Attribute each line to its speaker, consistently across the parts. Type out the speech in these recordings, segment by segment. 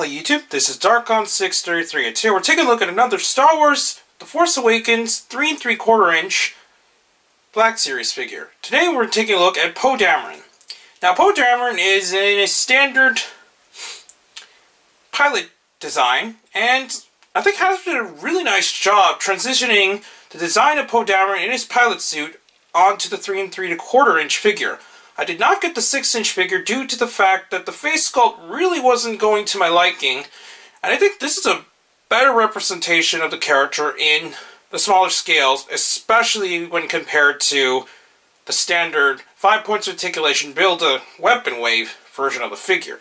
Speaker 1: Hello YouTube, this is Darkon633 and today we're taking a look at another Star Wars The Force Awakens 3 3/4 inch Black Series figure. Today we're taking a look at Poe Dameron. Now Poe Dameron is in a standard pilot design, and I think Hasbro did a really nice job transitioning the design of Poe Dameron in his pilot suit onto the 3 3/4 inch figure. I did not get the 6-inch figure due to the fact that the face sculpt really wasn't going to my liking, and I think this is a better representation of the character in the smaller scales, especially when compared to the standard 5 points articulation build-a-weapon wave version of the figure.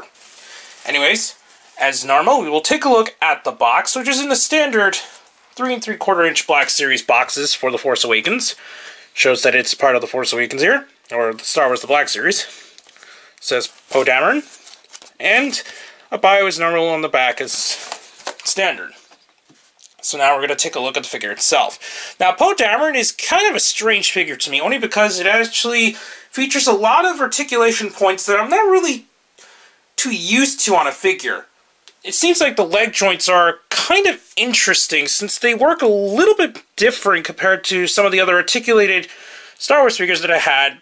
Speaker 1: Anyways, as normal, we will take a look at the box, which is in the standard 3 3/4 inch Black Series boxes for The Force Awakens. Shows that it's part of The Force Awakens here, or the Star Wars The Black Series. It says Poe Dameron, and a bio is normal on the back as standard. So now we're going to take a look at the figure itself. Now Poe Dameron is kind of a strange figure to me, only because it actually features a lot of articulation points that I'm not really too used to on a figure. It seems like the leg joints are kind of interesting, since they work a little bit different compared to some of the other articulated Star Wars figures that I had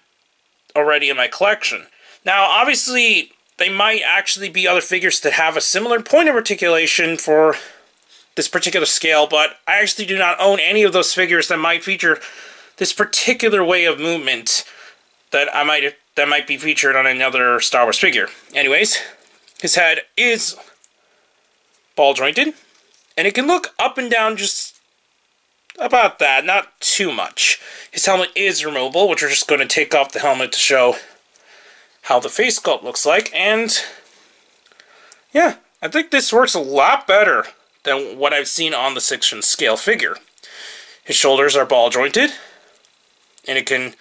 Speaker 1: already in my collection. Now, obviously, they might actually be other figures that have a similar point of articulation for this particular scale, but I actually do not own any of those figures that might feature this particular way of movement that might be featured on another Star Wars figure. Anyways, his head is ball jointed, and it can look up and down just about that, not too much. His helmet is removable, which we're just going to take off the helmet to show how the face sculpt looks like, and yeah, I think this works a lot better than what I've seen on the 6-inch scale figure. His shoulders are ball jointed, and it can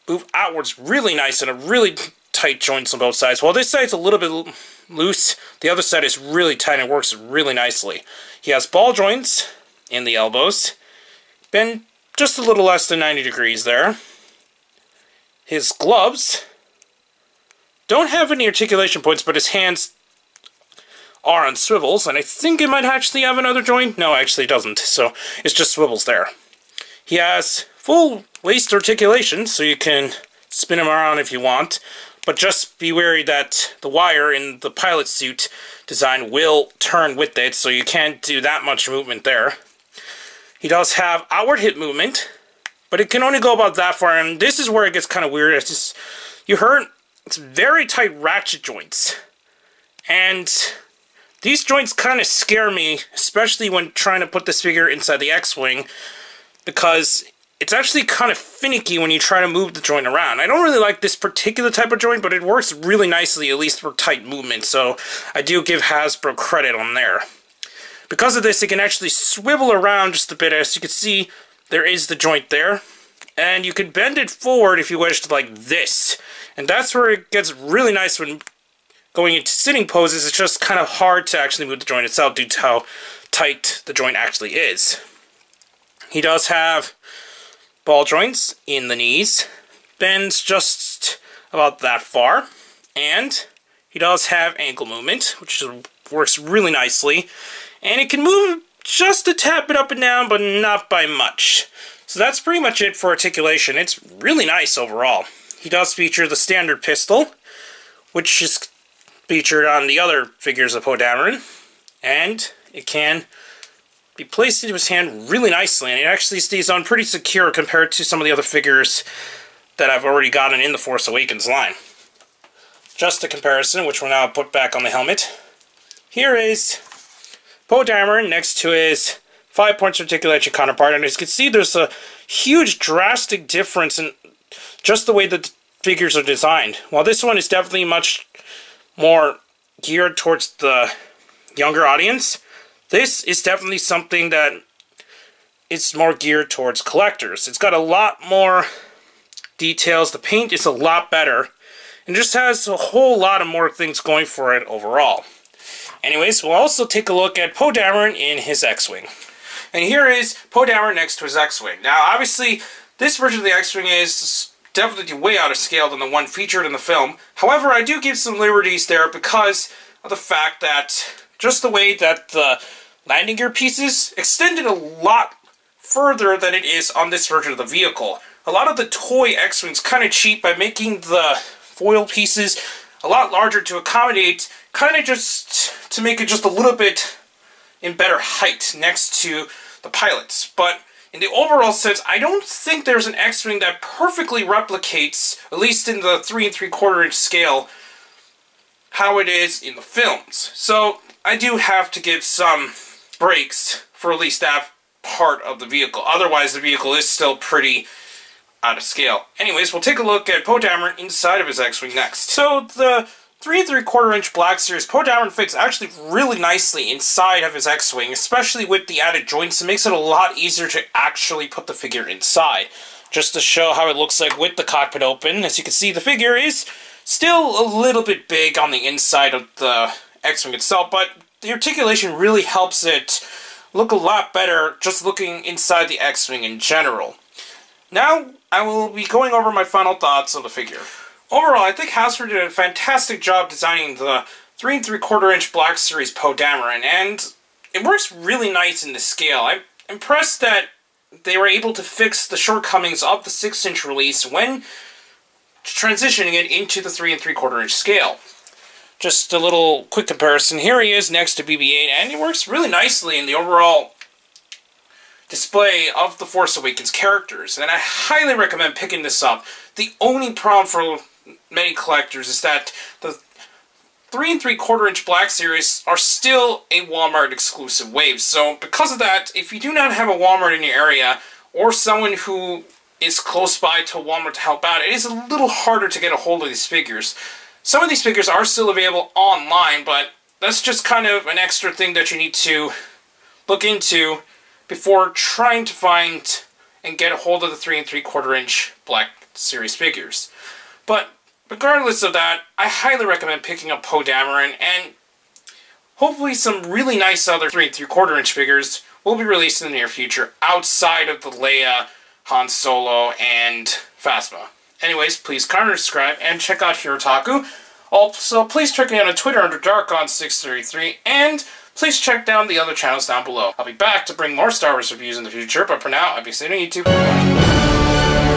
Speaker 1: move outwards really nice and a really tight joints on both sides. While this side's a little bit loose, the other side is really tight and works really nicely. He has ball joints in the elbows, bend just a little less than 90 degrees there. His gloves don't have any articulation points, but his hands are on swivels, and I think it might actually have another joint. No, actually it doesn't, so it's just swivels there. He has full waist articulation, so you can spin him around if you want, but just be wary that the wire in the pilot suit design will turn with it, so you can't do that much movement there. He does have outward hip movement, but it can only go about that far, and this is where it gets kind of weird. It's just, you heard, it's very tight ratchet joints, and these joints kind of scare me, especially when trying to put this figure inside the X-Wing, because it's actually kind of finicky when you try to move the joint around. I don't really like this particular type of joint, but it works really nicely, at least for tight movement, so I do give Hasbro credit on there. Because of this, it can actually swivel around just a bit. As you can see, there is the joint there, and you can bend it forward if you wish to, like this. And that's where it gets really nice when going into sitting poses. It's just kind of hard to actually move the joint itself due to how tight the joint actually is. He does have ball joints in the knees, bends just about that far, and he does have ankle movement, which works really nicely, and it can move just a tad bit up and down, but not by much. So that's pretty much it for articulation. It's really nice overall. He does feature the standard pistol, which is featured on the other figures of Poe Dameron, and it can be placed into his hand really nicely, and it actually stays on pretty secure compared to some of the other figures that I've already gotten in the Force Awakens line. Just a comparison, which we'll now put back on the helmet. Here is Poe Dameron next to his 5 points articulation counterpart, and as you can see, there's a huge drastic difference in just the way that the figures are designed. While this one is definitely much more geared towards the younger audience, this is definitely something that is more geared towards collectors. It's got a lot more details, the paint is a lot better, and just has a whole lot of more things going for it overall. Anyways, we'll also take a look at Poe Dameron in his X-Wing. And here is Poe Dameron next to his X-Wing. Now, obviously, this version of the X-Wing is definitely way out of scale than the one featured in the film. However, I do give some liberties there because of the fact that Just the way that the landing gear pieces extended a lot further than it is on this version of the vehicle. A lot of the toy X-Wings kind of cheat by making the foil pieces a lot larger to accommodate, kind of just to make it just a little bit in better height next to the pilots. But in the overall sense, I don't think there's an X-Wing that perfectly replicates, at least in the 3 3/4 inch scale, how it is in the films. So I do have to give some breaks for at least that part of the vehicle. Otherwise, the vehicle is still pretty out of scale. Anyways, we'll take a look at Poe Dameron inside of his X-Wing next. So the 3 3/4 inch Black Series Poe Dameron fits actually really nicely inside of his X-Wing, especially with the added joints. It makes it a lot easier to actually put the figure inside. Just to show how it looks like with the cockpit open, as you can see, the figure is still a little bit big on the inside of the X-Wing itself, but the articulation really helps it look a lot better just looking inside the X-Wing in general. Now, I will be going over my final thoughts of the figure. Overall, I think Hasbro did a fantastic job designing the 3 3/4 inch Black Series Poe Dameron, and it works really nice in the scale. I'm impressed that they were able to fix the shortcomings of the 6-inch release when transitioning it into the 3 3/4 inch scale. Just a little quick comparison. Here he is next to BB-8, and it works really nicely in the overall display of the Force Awakens characters, and I highly recommend picking this up. The only problem for many collectors is that the 3 3/4 inch Black Series are still a Walmart exclusive wave. So because of that, if you do not have a Walmart in your area, or someone who is close by to a Walmart to help out, it is a little harder to get a hold of these figures. Some of these figures are still available online, but that's just kind of an extra thing that you need to look into before trying to find and get a hold of the 3 3/4 inch Black Series figures. But regardless of that, I highly recommend picking up Poe Dameron, and hopefully some really nice other 3 3/4 inch figures will be released in the near future outside of the Leia, Han Solo, and Phasma. Anyways, please comment, subscribe, and check out Hirotaku. Also, please check me out on Twitter under Darkon633, and please check down the other channels down below. I'll be back to bring more Star Wars reviews in the future, but for now, I'll be staying on YouTube. Bye.